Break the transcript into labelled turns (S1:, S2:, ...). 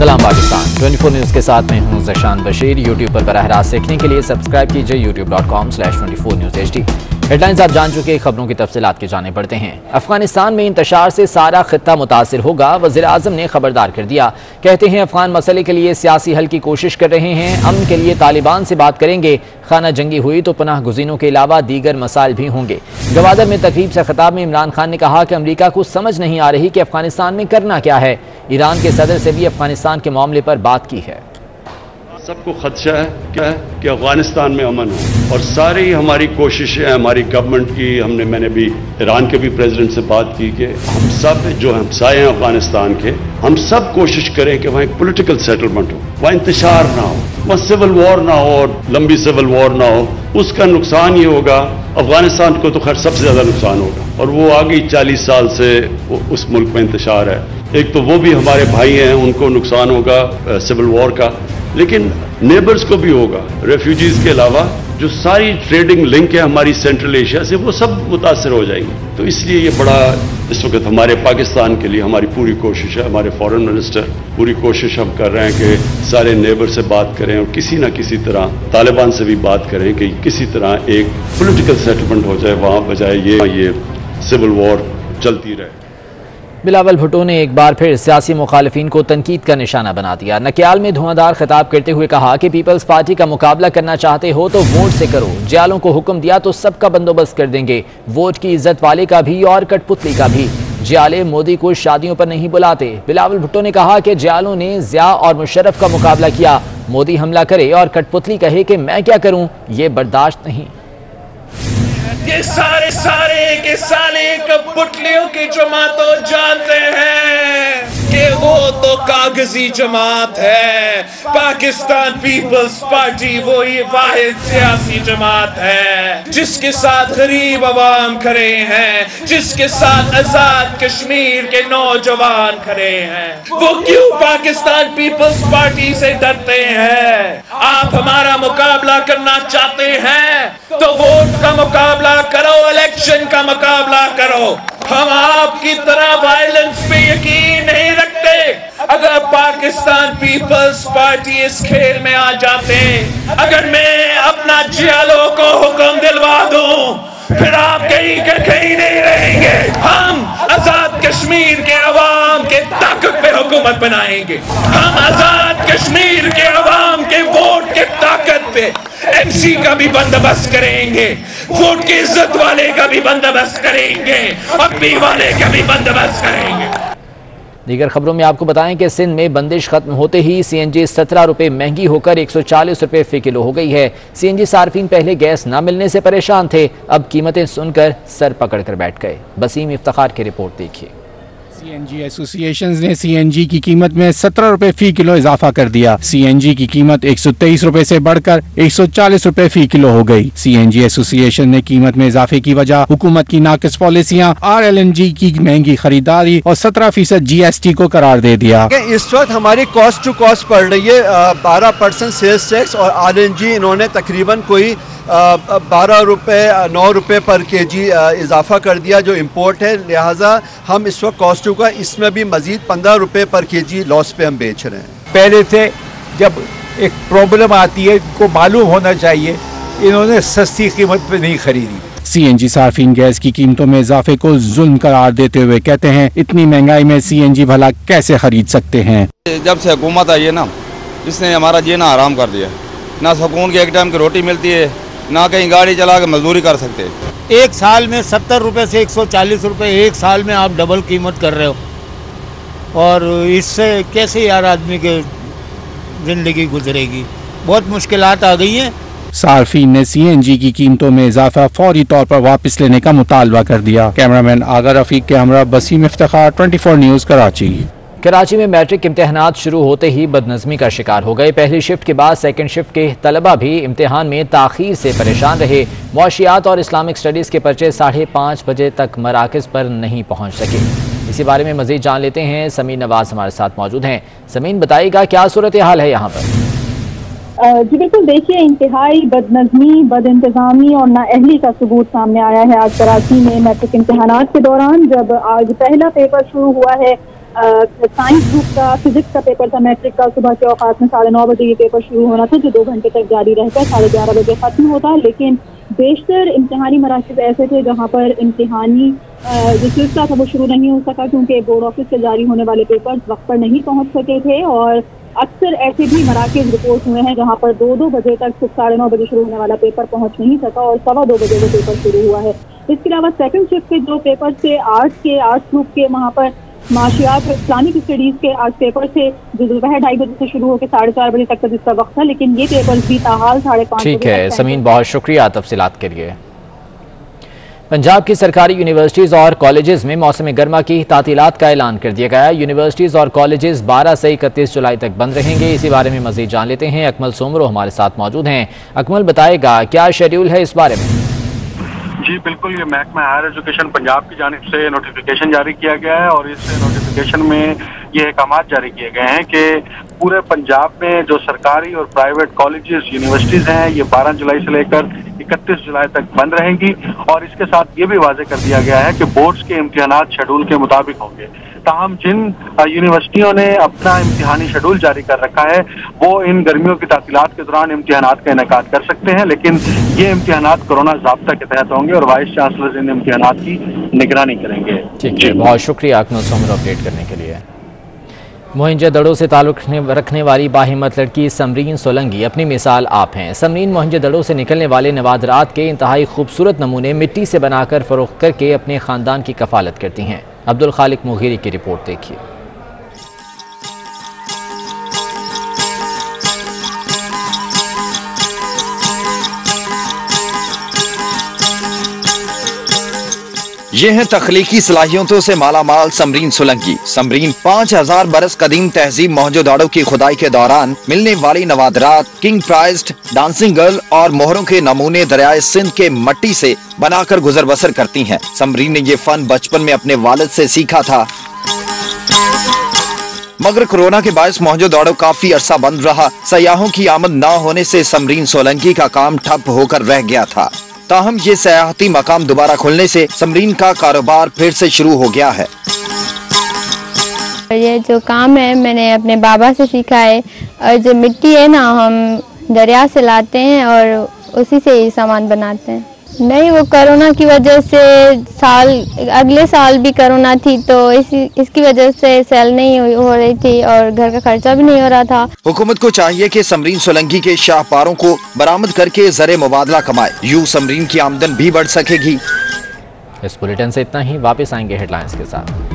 S1: सलाम पाकिस्तान 24 न्यूज़ के साथ मैं हूं ज़शान बशीर। यूट्यूब पर बराह रास्त देखने के लिए सब्सक्राइब कीजिए youtube.com/24newsHD। हेडलाइंस आप जान चुके, खबरों की तफसीलात के जाने पड़ते हैं। अफगानिस्तान में इंतशार से सारा खित्ता मुतासिर होगा, वज़ीर आज़म ने खबरदार कर दिया। कहते हैं अफगान मसले के लिए सियासी हल की कोशिश कर रहे हैं, अमन के लिए तालिबान से बात करेंगे। खाना जंगी हुई तो पनाह गुज़ीनों के अलावा दीगर मसाइल भी होंगे। गवादर में तकरीब से खिताब में इमरान खान ने कहा कि अमरीका को समझ नहीं आ रही कि अफगानिस्तान में करना क्या है। ईरान के सदर से भी अफगानिस्तान के मामले पर बात की है।
S2: सबको खदशा है क्या है कि अफगानिस्तान में अमन हो, और सारी हमारी कोशिशें हमारी गवर्नमेंट की, मैंने भी ईरान के भी प्रेसिडेंट से बात की कि हम सब जो हमसाए हैं अफगानिस्तान के, हम सब कोशिश करें कि वहाँ एक पॉलिटिकल सेटलमेंट हो, वहाँ इंतशार ना हो, वहाँ सिविल वॉर ना हो और लंबी सिविल वॉर ना हो। उसका नुकसान ये होगा, अफगानिस्तान को तो खैर सबसे ज्यादा नुकसान होगा, और वो आगे 40 साल से उस मुल्क में इंतशार है। एक तो वो भी हमारे भाई हैं, उनको नुकसान होगा सिविल वॉर का, लेकिन नेबर्स को भी होगा। रेफ्यूजीज के अलावा जो सारी ट्रेडिंग लिंक है हमारी सेंट्रल एशिया से, वो सब मुतासर हो जाएंगे। तो इसलिए ये बड़ा इस वक्त हमारे पाकिस्तान के लिए हमारी पूरी कोशिश है, हमारे फॉरेन मिनिस्टर पूरी कोशिश हम कर रहे हैं कि सारे नेबर से बात करें और किसी ना किसी तरह तालिबान से भी बात करें कि किसी तरह एक पॉलिटिकल सेटलमेंट हो जाए वहाँ, बजाय ये सिविल वॉर चलती रहे।
S1: बिलावल भुट्टो ने एक बार फिर सियासी मुखालिफिन को तनकीद का निशाना बना दिया। नकियाल में धुआंधार खिताब करते हुए कहा कि पीपल्स पार्टी का मुकाबला करना चाहते हो तो वोट से करो, जियालों को हुक्म दिया तो सबका बंदोबस्त कर देंगे, वोट की इज्जत वाले का भी और कठपुतली का भी। जियाले मोदी को शादियों पर नहीं बुलाते। बिलावल भुट्टो ने कहा कि जियालों ने जिया और मुशर्रफ का मुकाबला किया, मोदी हमला करे और कठपुतली कहे कि मैं क्या करूं, ये बर्दाश्त नहीं।
S3: ये सारे के साले कठपुतलियों की जमात तो जानते हैं कि वो तो कागजी जमात है। पाकिस्तान पीपल्स पार्टी वो ही वाहिद सियासी जमात है जिसके साथ गरीब अवाम खड़े हैं, जिसके साथ आजाद कश्मीर के नौजवान खड़े हैं। वो क्यों पाकिस्तान पीपल्स पार्टी से डरते हैं? आप हमारा मुकाबला करना चाहते हैं तो वोट का मुकाबला करो, इलेक्शन का मुकाबला करो। हम आपकी तरह वायलेंस पे यकीन नहीं रखते। अगर पाकिस्तान पीपल्स पार्टी इस खेल में आ जाते, अगर मैं अपना जियालों को हुक्म दिलवा दूं, फिर आप कहीं नहीं रहेंगे। हम आजाद कश्मीर के अवाम के ताकत पे हुकूमत बनाएंगे। हम आजाद कश्मीर के अवाम के वोट के ताकत पे एमसी का भी बंदोबस्त करेंगे, वोट की इज्जत वाले का भी बंदोबस्त करेंगे, अपनी वाले का भी बंदोबस्त करेंगे।
S1: दीगर खबरों में आपको बताएं कि सिंध में बंदिश खत्म होते ही सीएनजी 17 रुपए महंगी होकर 140 रुपए फी किलो हो गई है। सीएनजी सार्फिन पहले गैस न मिलने से परेशान थे, अब कीमतें सुनकर सर पकड़ कर बैठ गए। बसीम इफ्तिखार की रिपोर्ट देखिए।
S4: सीएनजी एसोसिएशंस ने सीएनजी की कीमत में 17 रुपए फी किलो इजाफा कर दिया। सीएनजी की कीमत 123 रुपए से बढ़कर 140 रुपए फी किलो हो गई। सीएनजी एसोसिएशन ने कीमत में इजाफे की वजह हुकूमत की नाकिस पॉलिसियां, RLNG की महंगी खरीदारी और 17% GST को करार दे दिया।
S5: इस वक्त हमारी कॉस्ट टू कॉस्ट पड़ रही है 12% सेल्स टैक्स, और RLNG इन्होंने तकरीबन कोई 12 रुपए 9 रुपए पर केजी इजाफा कर दिया जो इम्पोर्ट है। लिहाजा हम इस वक्त कॉस्ट का इसमें भी मजीद 15 रुपए पर केजी लॉस पे हम बेच रहे हैं।
S6: पहले से जब एक प्रॉब्लम आती है को मालूम होना चाहिए, इन्होंने सस्ती कीमत पे नहीं खरीदी।
S4: सीएनजी सार्फिन गैस की कीमतों में इजाफे को जुल्म करार देते हुए कहते हैं इतनी महंगाई में सीएनजी भला कैसे खरीद सकते हैं।
S7: जब से हुकूमत आई है ना, इसने हमारा जीना आराम कर दिया। ना सुकून की एक टाइम की रोटी मिलती है, ना कहीं गाड़ी चला के मजदूरी कर सकते।
S8: एक साल में 70 रुपए से 140 रुपए एक साल में आप डबल कीमत कर रहे हो, और इससे कैसे यार आदमी की ज़िंदगी गुजरेगी? बहुत मुश्किलात आ गई हैं।
S4: सार्फिन ने सीएनजी की कीमतों में इजाफा फौरी तौर पर वापस लेने का मुतालबा कर दिया। कैमरामैन आगा रफीक के हमरा बसीम इफ्तिखार 24 न्यूज़ कराची।
S1: कराची में मैट्रिक इम्तिहानात शुरू होते ही बदनज़मी का शिकार हो गए। पहली शिफ्ट के बाद सेकंड शिफ्ट के तलबा भी इम्तिहान में ताख़ीर से परेशान रहे। मुआशियात और इस्लामिक स्टडीज़ के पर्चे 5:30 बजे तक मराकज़ पर नहीं पहुँच सके। इसी बारे में मज़ीद जान लेते हैं। समीन नवाज हमारे साथ मौजूद हैं। समीन, बताइएगा क्या सूरत हाल है यहाँ पर?
S9: जी बिल्कुल, देखिए इंतहाई बदनज़मी, बद इंतज़ामी और नाअहली का सबूत सामने आया है आज कराची में मैट्रिक इम्तिहानात के दौरान। जब आज पहला पेपर शुरू हुआ है साइंस ग्रुप का फिजिक्स का पेपर था, मैट्रिक का, सुबह के औकात में 9:30 बजे ये पेपर शुरू होना था, जो 2 घंटे तक जारी रहकर 11:30 बजे खत्म होता। लेकिन बेशतर इम्तिहानी मराकज़ ऐसे थे जहाँ पर इम्तिहानी जो सिलसिला था वो शुरू नहीं हो सका, क्योंकि बोर्ड ऑफिस से जारी होने वाले पेपर वक्त पर नहीं पहुँच सके थे। और अक्सर ऐसे भी मराकज़ रिपोर्ट हुए हैं जहाँ पर 2-2 बजे तक, 9:30 बजे शुरू होने वाला पेपर पहुँच नहीं सका और 2:15 बजे वो पेपर शुरू हुआ है। इसके अलावा सेकंड शिफ्ट के जो पेपर थे आर्ट्स ग्रुप के, वहाँ पर माशियात और इस्लामिक स्टडीज़ के आर्ट्स पेपर थे, जो दोपहर 2:30 बजे से शुरू होकर 4:30 बजे तक का जिसका वक्त था, लेकिन ये पेपर भी ताहाल 5:30
S1: ठीक है समीन, बहुत शुक्रिया तफसीलात के लिए। पंजाब की सरकारी यूनिवर्सिटीज़ और कॉलेजेस में मौसम गर्मा की तातीलात का ऐलान कर दिया गया है। यूनिवर्सिटीज़ और कॉलेजेस 12 से 31 जुलाई तक बंद रहेंगे। इसी बारे में मजीद जान लेते हैं, अकमल सोमरो हमारे साथ मौजूद हैं। अकमल, बताएगा क्या शेड्यूल है इस बारे में?
S10: जी बिल्कुल, ये महकमा हायर एजुकेशन पंजाब की जानिब से नोटिफिकेशन जारी किया गया है और इस नोटिफिकेशन में ये अहकाम जारी किए गए हैं कि पूरे पंजाब में जो सरकारी और प्राइवेट कॉलेजेस यूनिवर्सिटीज़ हैं ये 12 जुलाई से लेकर 31 जुलाई तक बंद रहेंगी। और इसके साथ ये भी वाज़ेह कर दिया गया है कि बोर्ड्स के इम्तिहानात शेड्यूल के मुताबिक होंगे। ताहम जिन यूनिवर्सिटियों ने अपना इम्तिहानी शेड्यूल जारी कर रखा है वो इन गर्मियों की तातीलात के दौरान इम्तिहानात का इनेकाद कर सकते हैं, लेकिन ये इम्तिहानात कोरोना ज़ाब्ता के तहत होंगे और वाइस चांसलर इन इम्तिहानात की निगरानी करेंगे।
S1: ठीक है, बहुत शुक्रिया अकमल सोमरो अपडेट करने के लिए। मोहनजोदड़ो से ताल्लुक रखने वाली बाहिम्मत लड़की समरीन सोलंकी अपनी मिसाल आप हैं। समरीन मोहनजोदड़ो से निकलने वाले नवादरात के इंतहाई खूबसूरत नमूने मिट्टी से बनाकर फरोख्त करके अपने खानदान की कफालत करती हैं। अब्दुल खालिक मुगीरी की रिपोर्ट देखिए।
S11: ये है तख्लीकी सलाहियतों से मालामाल समरीन सोलंकी। समरीन 5000 बरस कदीम तहजीब मोहनजोदड़ो की खुदाई के दौरान मिलने वाली नवादरात, किंग प्राइज्ड, डांसिंग गर्ल और मोहरों के नमूने दरियाए सिंध के मट्टी से बनाकर गुजर बसर करती हैं। समरीन ने ये फन बचपन में अपने वालिद से सीखा था, मगर कोरोना के बायस मोहनजोदड़ो काफी अरसा बंद रहा। सयाहों की आमद न होने से समरीन सोलंकी का काम ठप होकर रह गया था। ताहम ये सयाहती मकाम दोबारा खुलने से समरीन का कारोबार फिर से शुरू हो गया है।
S12: ये जो काम है मैंने अपने बाबा से सीखा है और जो मिट्टी है ना हम दरिया से लाते हैं और उसी से ही सामान बनाते हैं। नहीं, वो कोरोना की वजह से अगले साल भी कोरोना थी तो इसकी वजह से सेल नहीं हो रही थी और घर का खर्चा भी नहीं हो रहा था।
S11: हुकूमत को चाहिए कि समरीन सोलंकी के शाहपारों को बरामद करके ज़रे मुबादला कमाए, यूं समरीन की आमदन भी बढ़ सकेगी।
S1: इस बुलेटिन से इतना ही, वापस आएंगे हेडलाइंस के साथ।